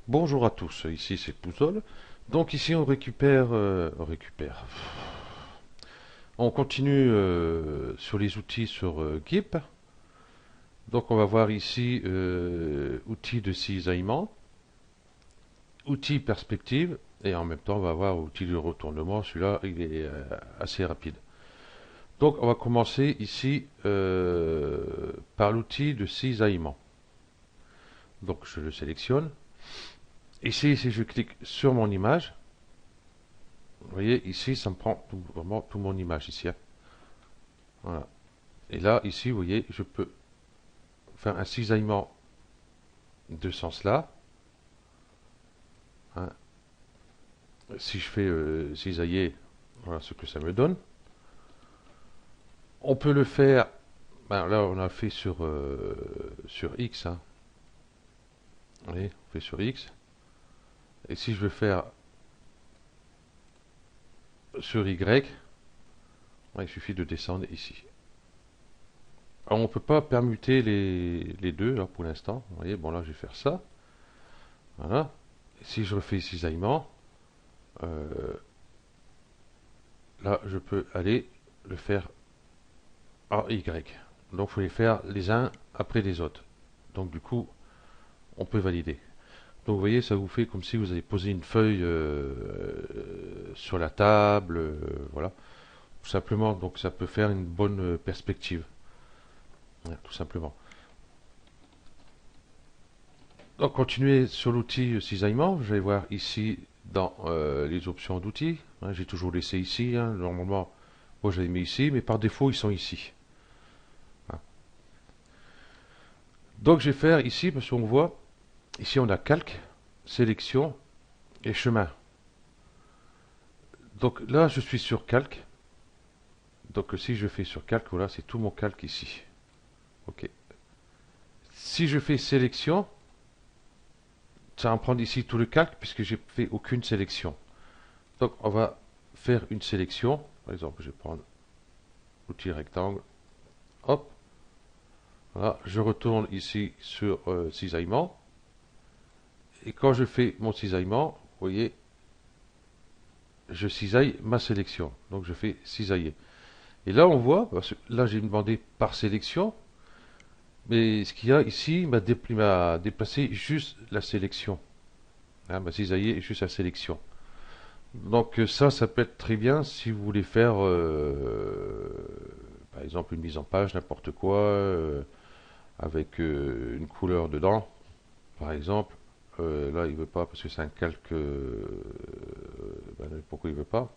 Bonjour à tous, ici c'est Pouzol. Donc ici on continue sur les outils sur GIMP. Donc on va voir ici outils de cisaillement, outils perspective, et en même temps on va voir outil de retournement. Celui-là il est assez rapide. Donc on va commencer ici par l'outil de cisaillement. Donc je le sélectionne. Ici, si je clique sur mon image, vous voyez, ici, ça me prend vraiment toute mon image ici, hein. Voilà. Et là, ici, vous voyez, je peux faire un cisaillement de ce sens-là, hein. Si je fais cisailler, voilà ce que ça me donne. On peut le faire, ben là, on a fait sur X, hein. Vous voyez, on fait sur X. Et si je veux faire sur Y, ouais, il suffit de descendre ici. Alors, on ne peut pas permuter les deux là, pour l'instant. Vous voyez, bon là, je vais faire ça. Voilà. Si je refais cisaillement, euh, là, je peux aller le faire en Y. Donc, il faut les faire les uns après les autres. Donc, du coup, on peut valider. Donc, vous voyez, ça vous fait comme si vous avez posé une feuille sur la table. Voilà. Tout simplement, donc ça peut faire une bonne perspective. Ouais, tout simplement. Donc, continuez sur l'outil cisaillement. Je vais voir ici dans les options d'outils, hein. J'ai toujours laissé ici, hein. Normalement, moi j'avais mis ici, mais par défaut, ils sont ici, hein. Donc, je vais faire ici, parce qu'on voit, ici on a calque, sélection et chemin. Donc là, je suis sur calque. Donc, si je fais sur calque, voilà, c'est tout mon calque ici. OK. Si je fais sélection, ça va me prendre ici tout le calque, puisque j'ai fait aucune sélection. Donc, on va faire une sélection. Par exemple, je vais prendre l'outil rectangle. Hop. Voilà, je retourne ici sur cisaillement. Et quand je fais mon cisaillement, vous voyez, je cisaille ma sélection. Donc je fais cisailler. Et là, on voit, parce que là j'ai demandé par sélection, mais ce qu'il y a ici, il m'a déplacé juste la sélection, hein, m'a cisaillé juste la sélection. Donc ça peut être très bien si vous voulez faire, par exemple, une mise en page, n'importe quoi, avec une couleur dedans, par exemple. Là, il veut pas parce que c'est un calque. Ben, pourquoi il veut pas?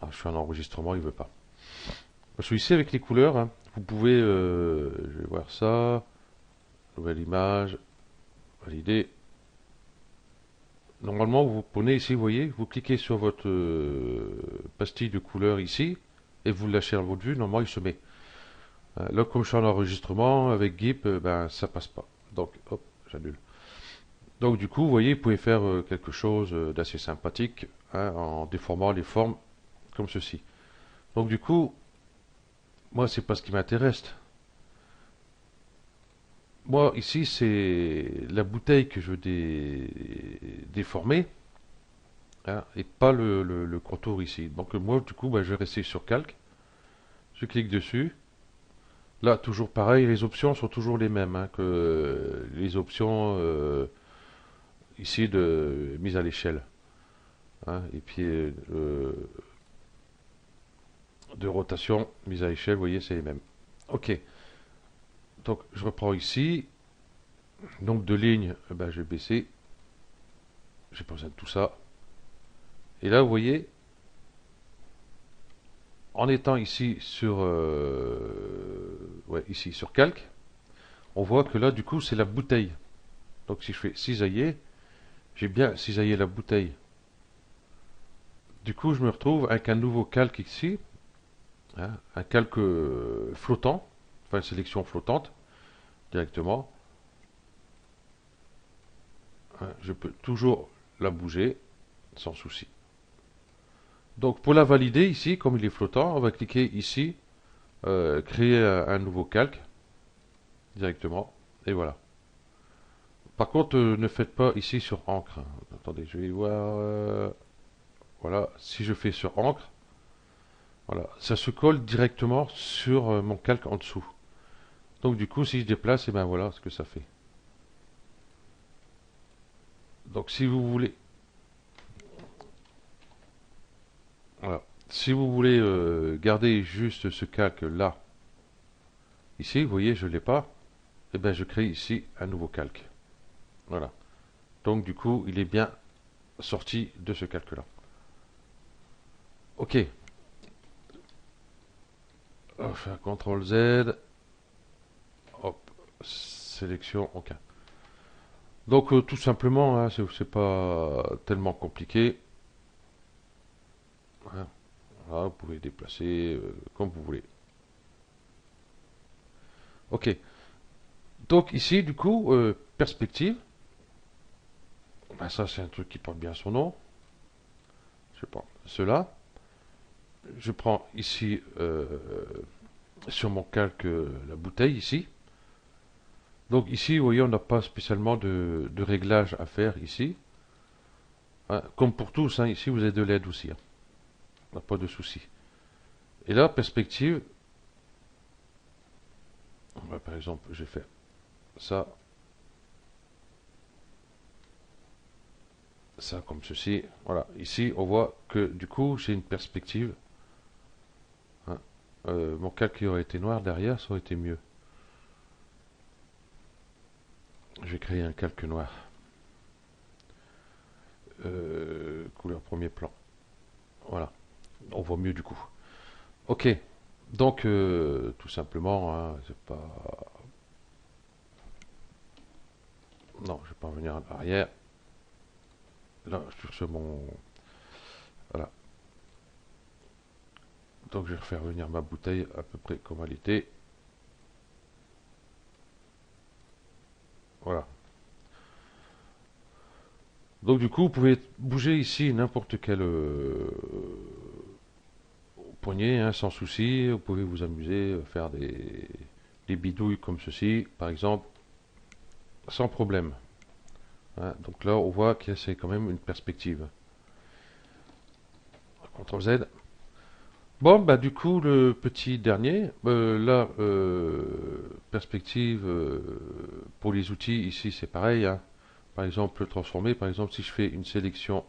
Ah, je suis en enregistrement, il veut pas. Parce que ici, avec les couleurs, hein, vous pouvez. Je vais voir ça. Nouvelle image. Valider. Normalement, vous prenez ici, vous voyez, vous cliquez sur votre pastille de couleur ici et vous le lâchez dans votre vue. Normalement, il se met. Là, comme je suis en enregistrement avec GIMP, ben ça passe pas. Donc, hop, j'annule. Donc du coup, vous voyez, vous pouvez faire quelque chose d'assez sympathique, hein, en déformant les formes comme ceci. Donc du coup, moi, c'est pas ce qui m'intéresse. Moi, ici, c'est la bouteille que je veux déformer, hein, et pas le contour ici. Donc moi, du coup, bah, je vais rester sur calque. Je clique dessus. Là, toujours pareil, les options sont toujours les mêmes, hein, que les options ici de mise à l'échelle, hein, et puis de rotation, mise à l'échelle, vous voyez, c'est les mêmes. OK. Donc, je reprends ici. Nombre de lignes, ben, je vais baisser. J'ai pas besoin de tout ça. Et là, vous voyez, en étant ici sur, ouais, ici sur calque, on voit que là, du coup, c'est la bouteille. Donc, si je fais cisailler, j'ai bien cisaillé la bouteille. Du coup, je me retrouve avec un nouveau calque ici, hein, un calque flottant, enfin une sélection flottante directement. Hein, je peux toujours la bouger sans souci. Donc pour la valider ici, comme il est flottant, on va cliquer ici, créer un nouveau calque directement, et voilà. Par contre, ne faites pas ici sur encre, hein. Attendez, je vais voir. Voilà, si je fais sur encre, voilà, ça se colle directement sur mon calque en dessous. Donc du coup, si je déplace, et ben voilà ce que ça fait. Donc si vous voulez, voilà, si vous voulez garder juste ce calque là, ici, vous voyez, je l'ai pas, et ben je crée ici un nouveau calque. Voilà. Donc du coup, il est bien sorti de ce calque là. Ok. On va faire CTRL Z. Hop. Sélection. Ok. Donc tout simplement, hein, c'est pas tellement compliqué. Hein. Voilà, vous pouvez déplacer comme vous voulez. Ok. Donc ici, du coup, perspective. Ben, ça, c'est un truc qui porte bien son nom. Je prends cela. Je prends ici sur mon calque la bouteille ici. Donc ici, vous voyez, on n'a pas spécialement de réglage à faire ici. Hein, comme pour tous, hein, ici vous avez de l'aide aussi. Hein. On n'a pas de souci. Et là, perspective, par exemple, j'ai fait ça, ça comme ceci. Voilà, ici on voit que du coup j'ai une perspective. Hein. Mon calque aurait été noir derrière, ça aurait été mieux. Je vais créer un calque noir. Couleur premier plan. Voilà, on voit mieux du coup. Ok, donc tout simplement, hein, c'est pas. Non, je vais pas revenir en arrière. Là, sur mon. Voilà. Donc je vais refaire venir ma bouteille à peu près comme elle était. Voilà. Donc du coup, vous pouvez bouger ici n'importe quel poignet, hein, sans souci. Vous pouvez vous amuser, faire des bidouilles comme ceci, par exemple, sans problème. Hein. Donc là, on voit que c'est quand même une perspective. CTRL Z. Bon, bah du coup, le petit dernier, là, perspective pour les outils, ici c'est pareil. Hein. Par exemple, transformer, par exemple, si je fais une sélection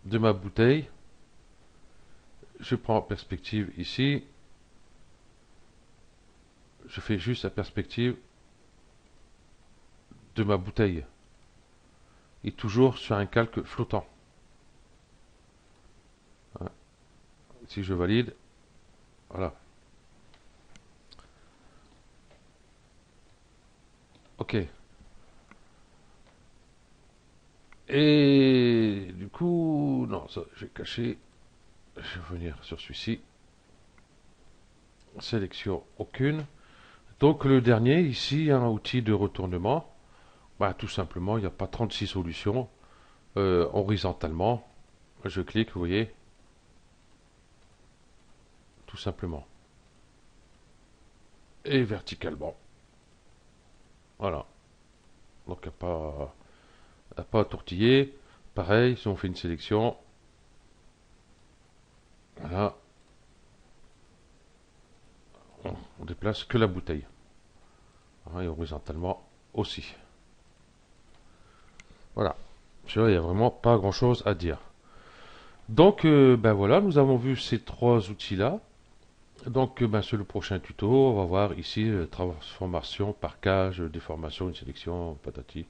de ma bouteille, je prends perspective ici, je fais juste la perspective de ma bouteille, et toujours sur un calque flottant. Hein. Si je valide, voilà. Ok. Et du coup, non, ça, j'ai caché. Je vais venir sur celui-ci. Sélection aucune. Donc le dernier, ici, un outil de retournement. Bah, tout simplement, il n'y a pas 36 solutions. Horizontalement, je clique, vous voyez, tout simplement. Et verticalement. Voilà. Donc il n'y a pas à tortiller. Pareil, si on fait une sélection, voilà, on déplace que la bouteille. Hein, et horizontalement aussi. Voilà. Il n'y a vraiment pas grand chose à dire. Donc, ben voilà, nous avons vu ces trois outils-là. Donc, ben, sur le prochain tuto, on va voir ici transformation, parquage, déformation, une sélection, patati.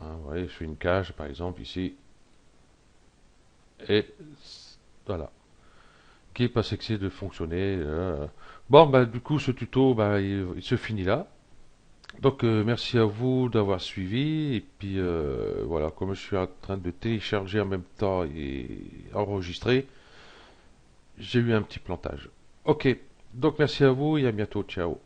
Hein, vous voyez, je fais une cage, par exemple, ici. Et voilà. Qui est pas sexy de fonctionner. Bon, ben, du coup, ce tuto, ben, il se finit là. Donc, merci à vous d'avoir suivi. Et puis, voilà, comme je suis en train de télécharger en même temps et enregistrer, j'ai eu un petit plantage. Ok, donc merci à vous et à bientôt. Ciao.